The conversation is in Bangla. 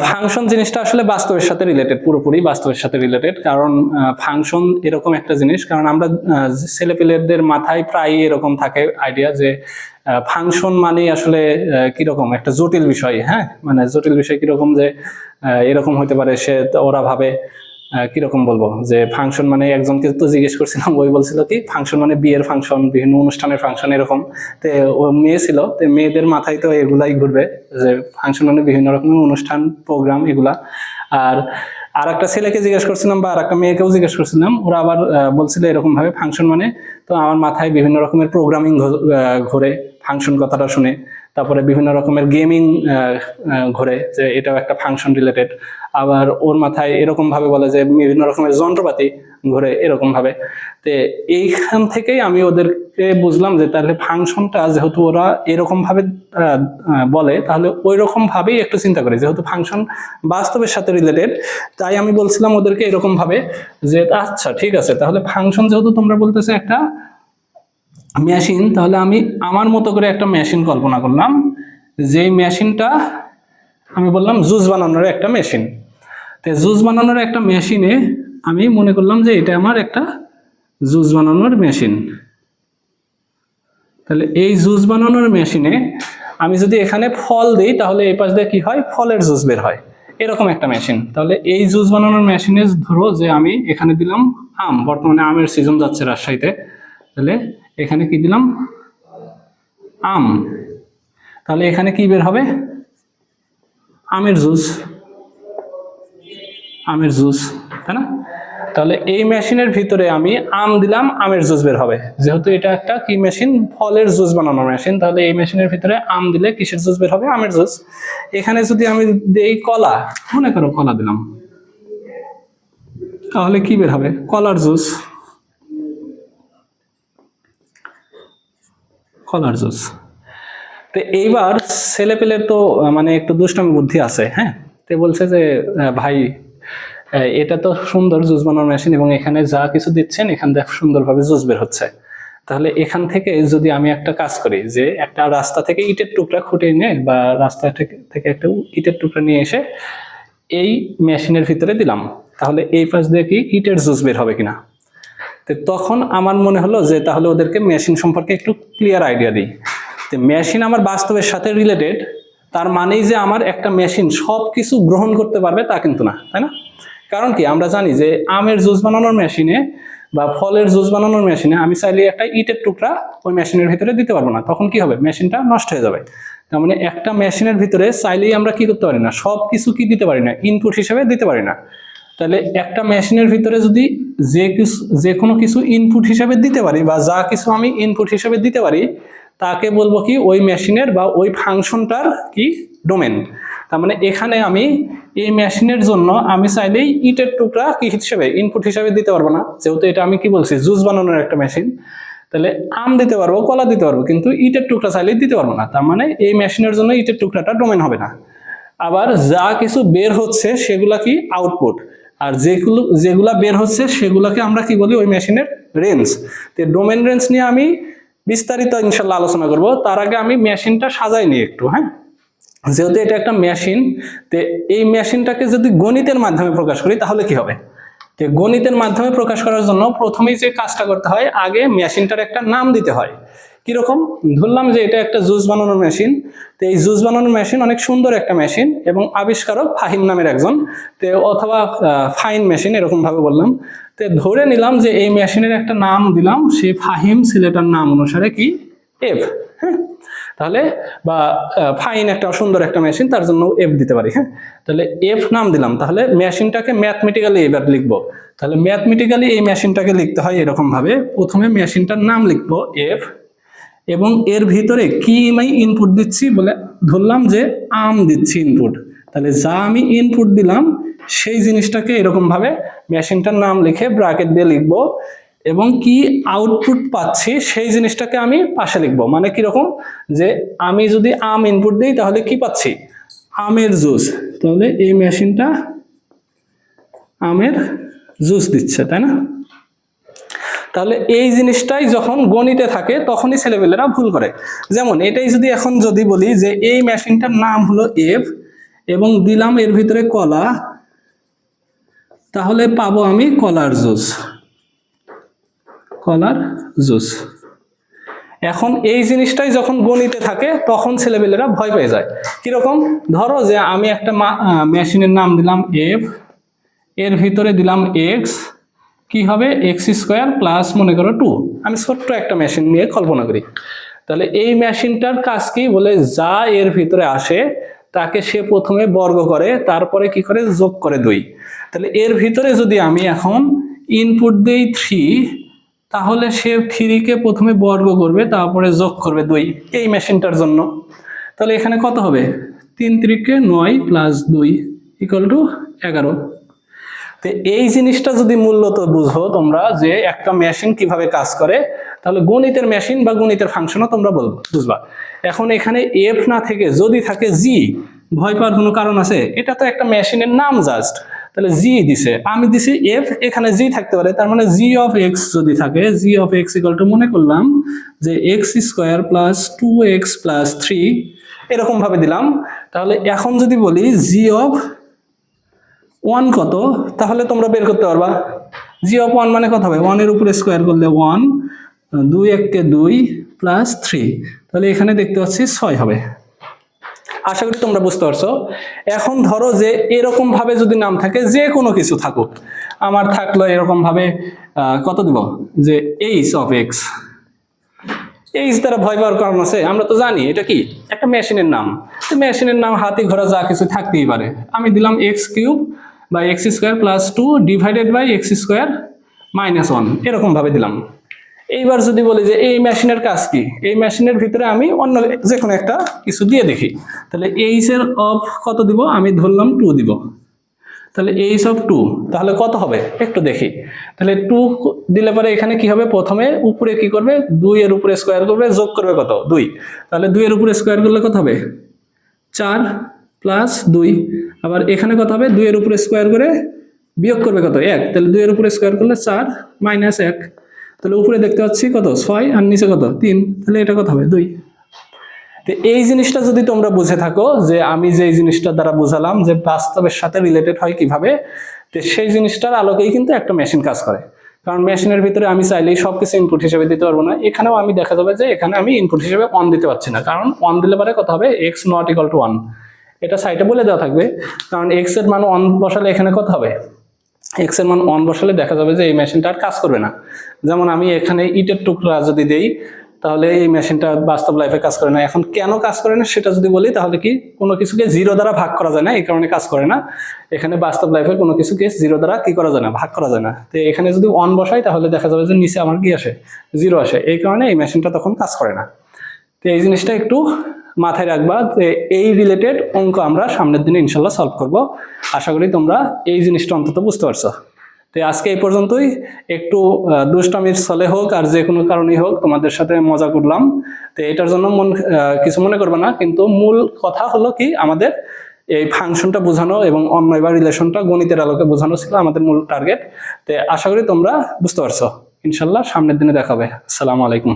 ফাংশন জিনিসটা আসলে বাস্তবের সাথে রিলেটেড, পুরোপুরি বাস্তবের সাথে রিলেটেড। কারণ ফাংশন এরকম একটা জিনিস, কারণ আমরা ছেলেপেলেদের মাথায় প্রায় এরকম থাকে আইডিয়া যে ফাংশন মানে আসলে কিরকম একটা জটিল বিষয়। হ্যাঁ, মানে জটিল বিষয় কিরকম যে এরকম হতে পারে, সে ওরা ভাবে কিরকম বলবো যে ফাংশন মানে, একজনকে তো জিজ্ঞেস করছিলাম, ওই বলছিল কি ফাংশন মানে বিয়ের ফাংশন, বিভিন্ন অনুষ্ঠানের ফাংশন এরকম। তো ও মেয়ে ছিল, তো মেয়েদের মাথায় তো এগুলাই ঘুরবে যে ফাংশন মানে বিভিন্ন রকমের অনুষ্ঠান, প্রোগ্রাম এগুলা। আর একটা ছেলেকে জিজ্ঞেস করছিলাম বা আর একটা মেয়েকেও জিজ্ঞেস করছিলাম, ওরা আবার বলছিল এরকম ভাবে ফাংশন মানে, তো আমার মাথায় বিভিন্ন রকমের প্রোগ্রামিং ঘোরে ফাংশন কথাটা শুনে। তারপরে বিভিন্ন রকমের গেমিং ঘোরে, যে এটাও একটা ফাংশন রিলেটেড। আবার ওর মাথায় এরকম ভাবে বলে যে বিভিন্ন রকমের যন্ত্রপাতি ঘোরে এরকম ভাবে। তো এইখান থেকেই আমি ওদেরকে বুঝলাম যে তাহলে ফাংশনটা যেহেতু ওরা এরকম ভাবে বলে, তাহলে ওই রকম ভাবেই একটু চিন্তা করি, যেহেতু ফাংশন বাস্তবের সাথে রিলেটেড। তাই আমি বলছিলাম ওদেরকে এরকম ভাবে যে আচ্ছা ঠিক আছে, তাহলে ফাংশন যেহেতু তোমরা বলতেছো একটা মেশিন, তাহলে আমি আমার মতো করে একটা মেশিন কল্পনা করলাম, যেই মেশিনটা আমি বললাম জুস বানানোর একটা মেশিন। তো জুস বানানোর একটা মেশিনে আমি মনে করলাম যে এটা আমার একটা জুস বানানোর মেশিন। তাহলে এই জুস বানানোর মেশিনে আমি যদি এখানে ফল দিই, তাহলে এই পাশ দিয়ে কি হয়, ফলের জুস বের হয়, এরকম একটা মেশিন। তাহলে এই জুস বানানোর মেশিনে ধরো যে আমি এখানে দিলাম আম, বর্তমানে আমের সিজন যাচ্ছে রাজশাহীতে, তাহলে এখানে কি দিলাম, আম। তাহলে এখানে কি বের হবে, আমের জুস, আমের জুস, তাই না? তাহলে এই মেশিনের ভিতরে আমি আম দিলাম, আমের জুস বের হবে। যেহেতু এটা একটা কি মেশিন, ফলের জুস বানানোর মেশিন, তাহলে এই মেশিনের ভিতরে আম দিলে কিসের জুস বের হবে, আমের জুস। এখানে যদি আমি দেই কলা, মনে করো কলা দিলাম, তাহলে কি বের হবে, কলার জুস, কলার জুস। তো এইবার ছেলেপেলের তো মানে একটু দুষ্টামি বুদ্ধি আছে। হ্যাঁ, তো বলছে যে ভাই এটা তো সুন্দর জুস বানানোর মেশিন, এবং এখানে যা কিছু দিচ্ছেন এখান থেকে সুন্দরভাবে জুস বের হচ্ছে। তাহলে এখান থেকে যদি আমি একটা কাজ করি, যে একটা রাস্তা থেকে ইটের টুকরা খুঁটে নিয়ে, বা রাস্তা থেকে একটা ইটের টুকরা নিয়ে এসে এই মেশিনের ভিতরে দিলাম, তাহলে এই পাশ দিয়ে কি ইটের জুস বের হবে কিনা। তো তখন আমার মনে হলো যে তাহলে ওদেরকে মেশিন সম্পর্কে একটু ক্লিয়ার আইডিয়া দিই। তো মেশিন আমার বাস্তবের সাথে রিলেটেড, তার মানেই যে আমার একটা মেশিন সব কিছু গ্রহণ করতে পারবে তা কিন্তু না, তাই না? কারণ কি, আমরা জানি যে আমের জুস বানানোর মেশিনে বা ফলের জুস বানানোর মেশিনে আমি চাইলে একটা ইটের টুকরা ওই মেশিনের ভিতরে দিতে পারবো না, তখন কি হবে, মেশিনটা নষ্ট হয়ে যাবে। তার মানে একটা মেশিনের ভিতরে চাইলেই আমরা কি করতে পারি না, সব কিছু কি দিতে পারি না, ইনপুট হিসেবে দিতে পারি না। তাহলে একটা মেশিনের ভিতরে যদি যে কোনো কিছু ইনপুট হিসেবে দিতে পারি, বা যা কিছু আমি ইনপুট হিসেবে দিতে পারি, তাকে বলবো কি ওই মেশিনের বা ওই ফাংশনটার কি ডোমেন। তার মানে এখানে আমি এই মেশিনের জন্য আমি চাইলেই ইটের টুকরা কি হিসেবে ইনপুট হিসেবে দিতে পারবো না, যেহেতু এটা আমি কি বলছি জুস বানানোর একটা মেশিন। তাহলে আম দিতে পারবো, কলা দিতে পারবো, কিন্তু ইটের টুকরা চাইলেই দিতে পারবো না। তার মানে এই মেশিনের জন্য ইটের টুকরাটা ডোমেন হবে না। আবার যা কিছু বের হচ্ছে সেগুলা কি আউটপুট, আর যেগুলা বের হচ্ছে সেগুলাকে আমরা কি বলি, ওই মেশিনের রেঞ্জ। তো ডোমেন রেঞ্জ নিয়ে আমি বিস্তারিত ইনশাল্লাহ আলোচনা করব। তার আগে আমি মেশিনটা সাজাই নিই একটু। হ্যাঁ, যেহেতু এটা একটা মেশিন, তো এই মেশিনটাকে যদি গণিতের মাধ্যমে প্রকাশ করি তাহলে কি হবে। তো গণিতের মাধ্যমে প্রকাশ করার জন্য প্রথমেই যে কাজটা করতে হয়, আগে মেশিনটার একটা নাম দিতে হয়। কিরকম, ধরলাম যে এটা একটা জুস বানানোর মেশিন। তো এই জুস বানানোর মেশিন অনেক সুন্দর একটা মেশিন, এবং আবিষ্কারক ফাহিম নামের একজন, তো অথবা ফাইন মেশিন এরকম ভাবে বললাম। তো ধরে নিলাম যে এই মেশিনের একটা নাম দিলাম, সেই ফাহিম ছেলেটার নাম অনুসারে কি এফ। হ্যাঁ, তাহলে বা ফাইন একটা সুন্দর একটা মেশিন, তার জন্য এফ দিতে পারি। হ্যাঁ, তাহলে এফ নাম দিলাম। তাহলে মেশিনটাকে ম্যাথমেটিক্যালি এবার লিখবো। তাহলে ম্যাথমেটিক্যালি এই মেশিনটাকে লিখতে হয় এরকম ভাবে, প্রথমে মেশিনটার নাম লিখবো এফ, এবং এর ভিতরে কি আমি ইনপুট দিচ্ছি বলে ধরলাম যে আম দিচ্ছি ইনপুট। তাহলে যা আমি ইনপুট দিলাম সেই জিনিসটাকে এরকম ভাবে মেশিনটার নাম লিখে ব্র্যাকেট দিয়ে লিখবো, এবং কি আউটপুট পাচ্ছি সেই জিনিসটাকে আমি পাশে লিখবো। মানে কিরকম, যে আমি যদি আম ইনপুট দিই তাহলে কি পাচ্ছি, আমের জুস। তাহলে এই মেশিনটা আমের জুস দিচ্ছে, তাই না? তাহলে এই জিনিসটাই যখন গণিতে থাকে তখনই ছেলেপেলেরা ভুল করে। যেমন এটাই যদি এখন যদি বলি যে এই মেশিনটার নাম হলো এফ, এবং দিলাম এর ভিতরে কলা, তাহলে পাবো আমি কলার জুস। কলার জুস। এখন এই জিনিসটাই যখন গণিতে থাকে তখন ছেলেপেলেরা ভয় পেয়ে যায়। কিরকম? ধরো যে আমি একটা মেশিনের নাম দিলাম এফ, এর ভিতরে দিলাম এক্স, কি হবে এক্স স্কোয়ার প্লাস মনে করো 2। আমি ছোট্ট একটা মেশিন নিয়ে কল্পনা করি। তাহলে এই মেশিনটার কাজ কি? বলে যা এর ভিতরে আসে তাকে সে প্রথমে বর্গ করে, তারপরে কি করে যোগ করে 2। তাহলে এর ভিতরে যদি আমি এখন ইনপুট দেই 3, তাহলে সে 3 কে প্রথমে বর্গ করবে, তারপরে যোগ করবে 2 এই মেশিনটার জন্য। তাহলে এখানে কত হবে? 3 3 9 প্লাস 2 ইকুয়াল টু 11। তো এই জিনিসটা যদি মূলত বুঝো তোমরা যে একটা মেশিন কিভাবে কাজ করে, তাহলে গণিতের মেশিন বা গণিতের ফাংশনও তোমরা বুঝবা। এখন এখানে এফ না থেকে যদি থাকে জি, ভয় পাওয়ার কোনো কারণ আছে? এটা তো একটা মেশিনের নাম জাস্ট। তাহলে জি দিছে, আমি দিছি এফ, এখানে জি থাকতে পারে, তার মানে জি অফ এক্স যদি থাকে, জি অফ এক্স ইকুয়াল টু মনে করলাম যে x square plus 2x plus 3, এরকম ভাবে দিলাম। তাহলে এখন যদি বলি জি অফ 1 কত, তাহলে তোমরা বের করতে পারবা। জি অফ 1 মানে কত হবে? 1 এর উপরে স্কোয়ার করলে 1, 2 1 2 প্লাস 3, তাহলে এখানে দেখতে পাচ্ছি 6 হবে। আশা করি তোমরা বুঝতে পারছো। এখন ধরো যে এরকম ভাবে যদি নাম থাকে, যে কোনো কিছু থাকুক, আমার থাকলো এরকম ভাবে কত দিব যে এইচ অফ এক্স। এইচ দ্বারা ভয় পাওয়ার কারণ আছে? আমরা তো জানি এটা কি একটা মেশিনের নাম। তো মেশিনের নাম হাতি ঘোড়া যা কিছু থাকতেই পারে। আমি দিলাম এক্স কিউব বা x square plus 2 divided by x square minus 1, এরকম ভাবে দিলাম। এইবার যদি বলি যে এই মেশিনের কাজ কি, এই মেশিনের ভিতরে আমি অন্য যে কোনো একটা কিছু দিয়ে দেখি। তাহলে এইচ এর অফ কত দিব? আমি ধরলাম 2 দিব। তাহলে এইচ অফ 2, তাহলে কত হবে একটু দেখি। তাহলে 2 দিলে পরে এখানে কি হবে? প্রথমে উপরে কি করবে? 2 এর উপরে স্কোয়ার করবে, যোগ করবে কত? 2। তাহলে 2 এর উপরে স্কোয়ার করলে কত হবে? 4 প্লাস 2। আবার এখানে কত হবে? 2 এর উপরে স্কোয়ার করে বিয়োগ করবে কত? 1। তাহলে 2 এর উপরে স্কোয়ার করলে 4 মাইনাস 1। তাহলে উপরে দেখতে পাচ্ছি কত? 6 আর নিচে কত? 3। তাহলে এটা কত হবে? 2। তো এই জিনিসটা যদি তোমরা বুঝে থাকো যে আমি যে জিনিসটা দ্বারা বুঝালাম যে বাস্তবের সাথে রিলেটেড হয় কিভাবে, তো সেই জিনিসটার আলোকেই কিন্তু একটা মেশিন কাজ করে। কারণ মেশিনের ভিতরে আমি চাইলেই সবকিছু ইনপুট হিসেবে দিতে পারবো না। এখানেও আমি দেখা যাবে যে এখানে আমি ইনপুট হিসেবে 1 দিতে পারছি না, কারণ 1 দিলে পরে কত হবে? এক্স নট ইকুয়াল টু 1, এটা সাইডে বলে দেওয়া থাকবে। কারণ এক্স এর মান 1 বসালে এখানে কত হবে? এক্স এর মান 1 বসালে দেখা যাবে যে এই মেশিনটা আর কাজ করবে না। যেমন আমি এখানে ইটের টুকরা যদি দেই, তাহলে এই মেশিনটা বাস্তব লাইফে কাজ করে না। এখন কেন কাজ করে না সেটা যদি বলি, তাহলে কি কোনো কিছুকে 0 দ্বারা ভাগ করা যায় না, এই কারণে কাজ করে না। এখানে বাস্তব লাইফের কোনো কিছুকে 0 দ্বারা কি করা যায় না? ভাগ করা যায় না। তো এখানে যদি 1 বসাই, তাহলে দেখা যাবে যে নিচে আমার কি আসে? 0 আসে। এই কারণে এই মেশিনটা তখন কাজ করে না। তো এই জিনিসটা একটু মাথায় রাখবা যে এই রিলেটেড অঙ্ক আমরা সামনের দিনে ইনশাল্লাহ সলভ করব। আশা করি তোমরা এই জিনিসটা অন্তত বুঝতে পারছো। তো আজকে এই পর্যন্তই। একটু দুষ্টামির ছলে হোক আর যে কোনো কারণেই হোক তোমাদের সাথে মজা করলাম। তো এটার জন্য কিছু মনে করবে না, কিন্তু মূল কথা হলো কি আমাদের এই ফাংশনটা বোঝানো এবং অন্যয় বা রিলেশনটা গণিতের আলোকে বোঝানো ছিল আমাদের মূল টার্গেট। তো আশা করি তোমরা বুঝতে পারছো। ইনশাল্লাহ সামনের দিনে দেখা হবে। আসসালামু আলাইকুম।